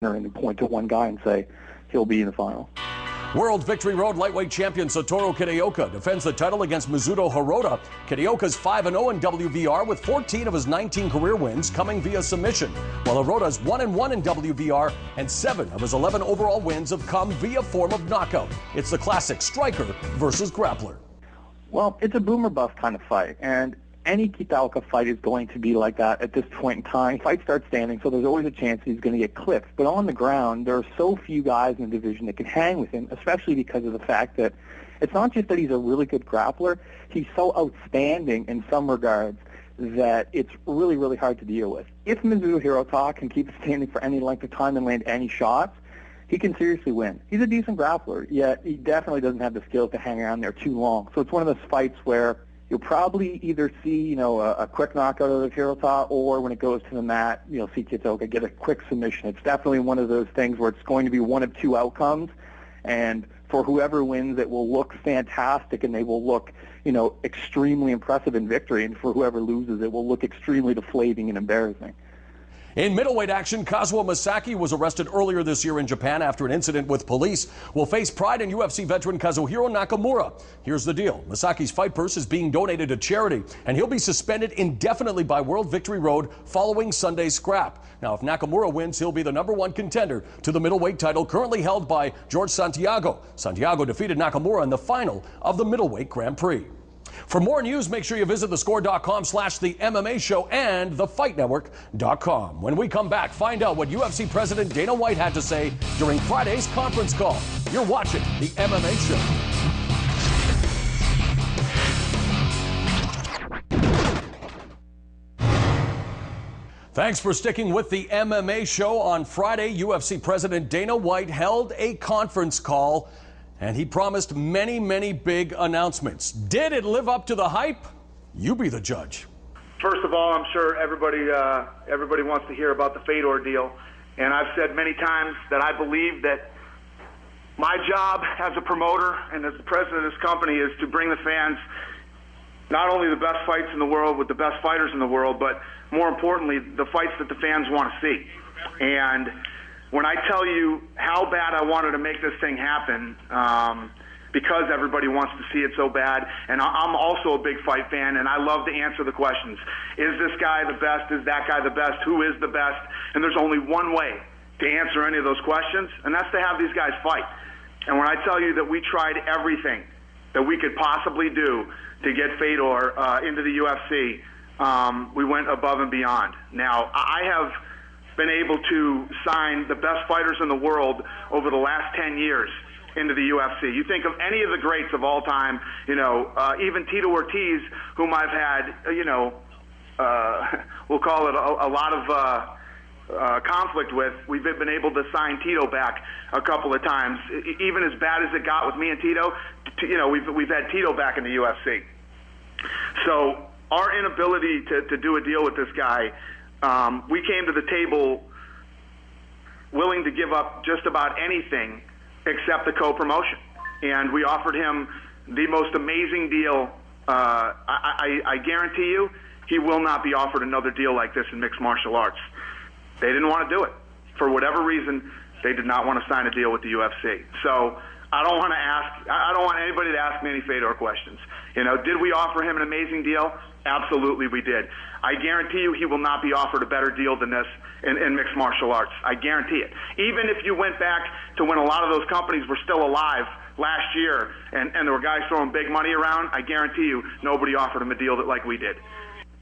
and point to one guy and say he'll be in the final. World Victory Road lightweight champion Satoru Kitaoka defends the title against Mizuto Hirota. Kitaoka's 5-0 in WVR with 14 of his 19 career wins coming via submission, while Hirota's 1-1 in WVR and 7 of his 11 overall wins have come via form of knockout. It's the classic striker versus grappler. Well, it's a boomer bust kind of fight, and any Kitaoka fight is going to be like that at this point in time. Fight starts standing, so there's always a chance he's going to get clipped. But on the ground, there are so few guys in the division that can hang with him, especially because of the fact that it's not just that he's a really good grappler, he's so outstanding in some regards that it's really, really hard to deal with. If Mizuto Hirota can keep standing for any length of time and land any shots, he can seriously win. He's a decent grappler, yet he definitely doesn't have the skills to hang around there too long. So it's one of those fights where you'll probably either see, a quick knockout of Hirota, or when it goes to the mat, see Kitaoka get a quick submission. It's definitely one of those things where it's going to be one of two outcomes, and for whoever wins, it will look fantastic, and they will look, extremely impressive in victory, and for whoever loses, it will look extremely deflating and embarrassing. In middleweight action, Kazuo Masaki was arrested earlier this year in Japan after an incident with police. Will face Pride and UFC veteran Kazuhiro Nakamura. Here's the deal. Masaki's fight purse is being donated to charity, and he'll be suspended indefinitely by World Victory Road following Sunday's scrap. Now, if Nakamura wins, he'll be the #1 contender to the middleweight title currently held by George Santiago. Santiago defeated Nakamura in the final of the middleweight Grand Prix. For more news, make sure you visit thescore.com/The MMA Show and thefightnetwork.com. When we come back, find out what UFC President Dana White had to say during Friday's conference call. You're watching The MMA Show. Thanks for sticking with The MMA Show. On Friday, UFC President Dana White held a conference call, and he promised many, many big announcements. Did it live up to the hype? You be the judge. First of all, I'm sure everybody wants to hear about the Fedor deal. And I've said many times that I believe that my job as a promoter and as the president of this company is to bring the fans not only the best fights in the world with the best fighters in the world, but more importantly, the fights that the fans want to see. And when I tell you how bad I wanted to make this thing happen, because everybody wants to see it so bad, and I'm also a big fight fan, and I love to answer the questions. Is this guy the best? Is that guy the best? Who is the best? And there's only one way to answer any of those questions, and that's to have these guys fight. And when I tell you that we tried everything that we could possibly do to get Fedor into the UFC, we went above and beyond. Now, I have been able to sign the best fighters in the world over the last 10 years into the UFC. You think of any of the greats of all time, even Tito Ortiz, whom I've had, we'll call it a lot of conflict with. We've been able to sign Tito back a couple of times. Even as bad as it got with me and Tito, we've had Tito back in the UFC. So our inability to do a deal with this guy, we came to the table willing to give up just about anything except the co-promotion. And we offered him the most amazing deal. I guarantee you he will not be offered another deal like this in mixed martial arts. They didn't want to do it. For whatever reason, they did not want to sign a deal with the UFC. So I don't want anybody to ask me any Fedor questions. Did we offer him an amazing deal? Absolutely we did. I guarantee you he will not be offered a better deal than this in mixed martial arts. I guarantee it. Even if you went back to when a lot of those companies were still alive last year and there were guys throwing big money around, I guarantee you nobody offered him a deal like we did.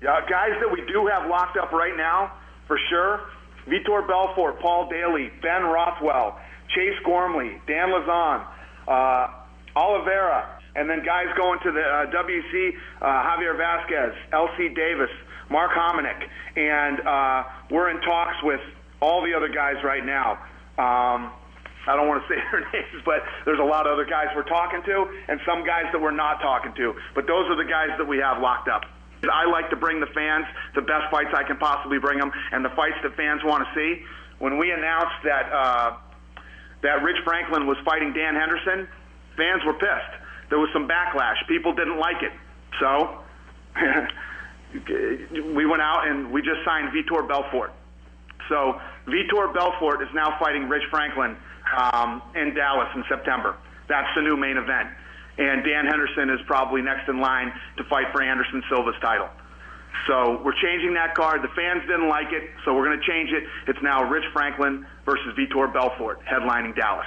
Guys that we do have locked up right now, for sure, Vitor Belfort, Paul Daly, Ben Rothwell, Chase Gormley, Dan Lazon, Oliveira, and then guys going to the WC, Javier Vasquez, LC Davis, Mark Hominick, and we're in talks with all the other guys right now. I don't want to say their names, but there's a lot of other guys we're talking to and some guys that we're not talking to. But those are the guys that we have locked up. I like to bring the fans the best fights I can possibly bring them and the fights that fans want to see. When we announced that Rich Franklin was fighting Dan Henderson, fans were pissed. There was some backlash. People didn't like it. So we went out and we just signed Vitor Belfort. So Vitor Belfort is now fighting Rich Franklin in Dallas in September. That's the new main event. And Dan Henderson is probably next in line to fight for Anderson Silva's title. So we're changing that card. The fans didn't like it, so we're going to change it. It's now Rich Franklin versus Vitor Belfort, headlining Dallas.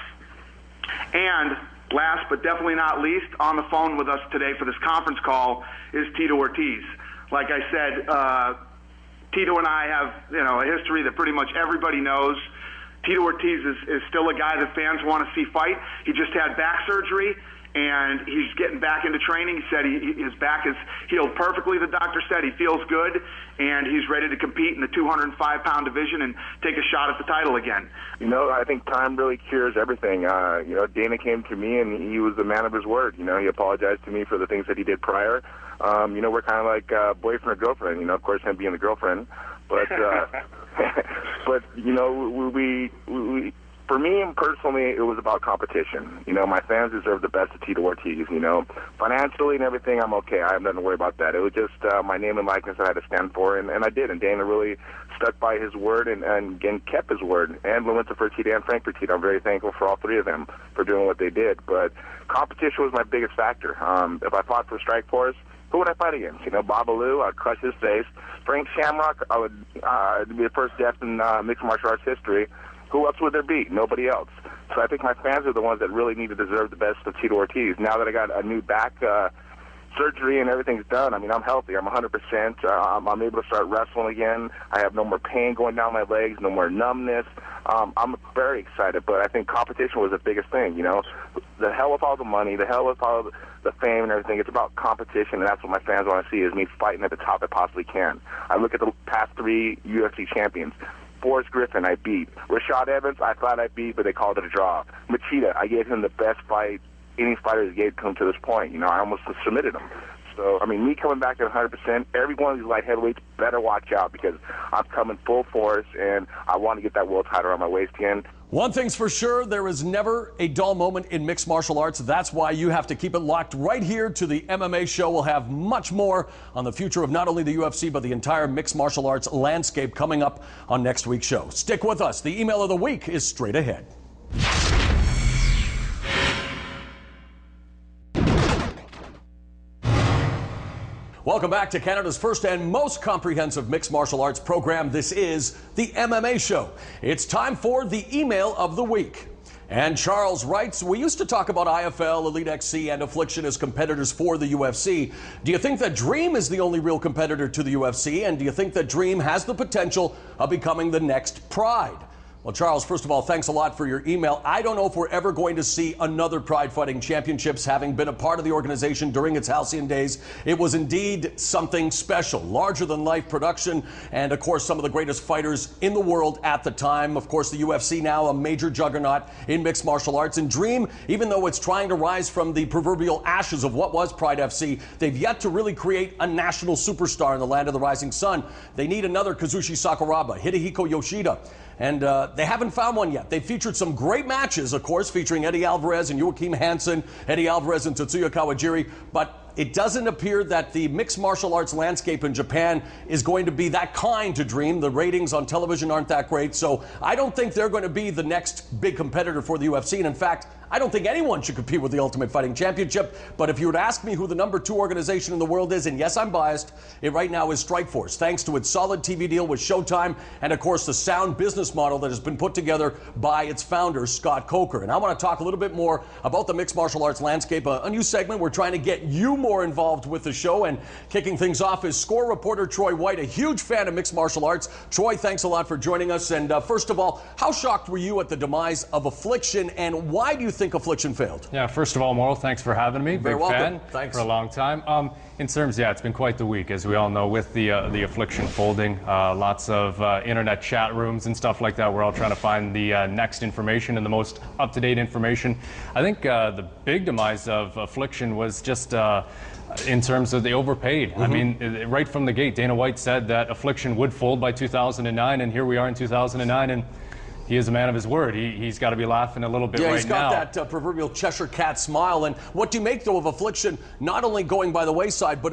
And last but definitely not least, on the phone with us today for this conference call is Tito Ortiz. Like I said, Tito and I have, a history that pretty much everybody knows. Tito Ortiz is still a guy that fans want to see fight. He just had back surgery, and he's getting back into training. He said his back is healed perfectly, the doctor said. He feels good, and he's ready to compete in the 205-pound division and take a shot at the title again. I think time really cures everything. Dana came to me, and he was the man of his word. He apologized to me for the things that he did prior. We're kind of like boyfriend or girlfriend, of course, him being the girlfriend. But, but we for me personally, it was about competition. My fans deserve the best of Tito Ortiz. Financially and everything, I'm okay. I have nothing to worry about that. It was just my name and likeness I had to stand for, and I did. And Dana really stuck by his word and kept his word. And Lorenzo Fertitta and Frank Fertitta, I'm very thankful for all three of them for doing what they did. But competition was my biggest factor. If I fought for Strikeforce, who would I fight against? Bob Alou, I'd crush his face. Frank Shamrock, I would be the first death in mixed martial arts history. Who else would there be? Nobody else. So I think my fans are the ones that really need to deserve the best of Tito Ortiz. Now that I got a new back surgery and everything's done, I'm healthy. I'm 100%. I'm able to start wrestling again. I have no more pain going down my legs, no more numbness. I'm very excited, but I think competition was the biggest thing, The hell with all the money, the hell with all the fame and everything. It's about competition, and that's what my fans want to see, is me fighting at the top I possibly can. I look at the past 3 UFC champions. Forrest Griffin, I beat. Rashad Evans, I thought I beat, but they called it a draw. Machida, I gave him the best fight any fighter has gave to him to this point. I almost submitted him. So, me coming back at 100%, every one of these light heavyweights better watch out, because I'm coming full force, and I want to get that world title around my waist again. One thing's for sure, there is never a dull moment in mixed martial arts. That's why you have to keep it locked right here to the MMA show. We'll have much more on the future of not only the UFC, but the entire mixed martial arts landscape coming up on next week's show. Stick with us. The email of the week is straight ahead. Welcome back to Canada's first and most comprehensive mixed martial arts program. This is the MMA Show. It's time for the email of the week. And Charles writes, we used to talk about IFL, Elite XC, and Affliction as competitors for the UFC. Do you think that Dream is the only real competitor to the UFC? And do you think that Dream has the potential of becoming the next Pride? Well, Charles, first of all, thanks a lot for your email. I don't know if we're ever going to see another Pride Fighting Championships. Having been a part of the organization during its halcyon days, it was indeed something special. Larger-than-life production, and, of course, some of the greatest fighters in the world at the time. Of course, the UFC now a major juggernaut in mixed martial arts. And Dream, even though it's trying to rise from the proverbial ashes of what was Pride FC, they've yet to really create a national superstar in the land of the rising sun. They need another Kazushi Sakuraba, Hidehiko Yoshida. And they haven't found one yet. They've featured some great matches, of course, featuring Eddie Alvarez and Joaquim Hansen, Eddie Alvarez and Tetsuya Kawajiri, but it doesn't appear that the mixed martial arts landscape in Japan is going to be that kind to Dream. The ratings on television aren't that great, so I don't think they're going to be the next big competitor for the UFC. And in fact, I don't think anyone should compete with the Ultimate Fighting Championship. But if you were to ask me who the #2 organization in the world is, and yes, I'm biased, it right now is Strikeforce, thanks to its solid TV deal with Showtime and, of course, the sound business model that has been put together by its founder, Scott Coker. And I want to talk a little bit more about the mixed martial arts landscape, a new segment. We're trying to get you more involved with the show, and kicking things off is score reporter Troy White, a huge fan of mixed martial arts. Troy, thanks a lot for joining us. And first of all, how shocked were you at the demise of Affliction, and why do you think Affliction failed? Yeah, first of all, Mauro, thanks for having me. Very Big welcome. fan. Thanks. For a long time. In terms, it's been quite the week, as we all know, with the Affliction folding. Lots of internet chat rooms and stuff like that. We're all trying to find the next information and the most up-to-date information. I think the big demise of Affliction was just in terms of they overpaid. I mean, right from the gate, Dana White said that Affliction would fold by 2009, and here we are in 2009, and he is a man of his word. He's got to be laughing a little bit right now. Yeah, he's got that proverbial Cheshire cat smile. And what do you make, though, of Affliction not only going by the wayside, but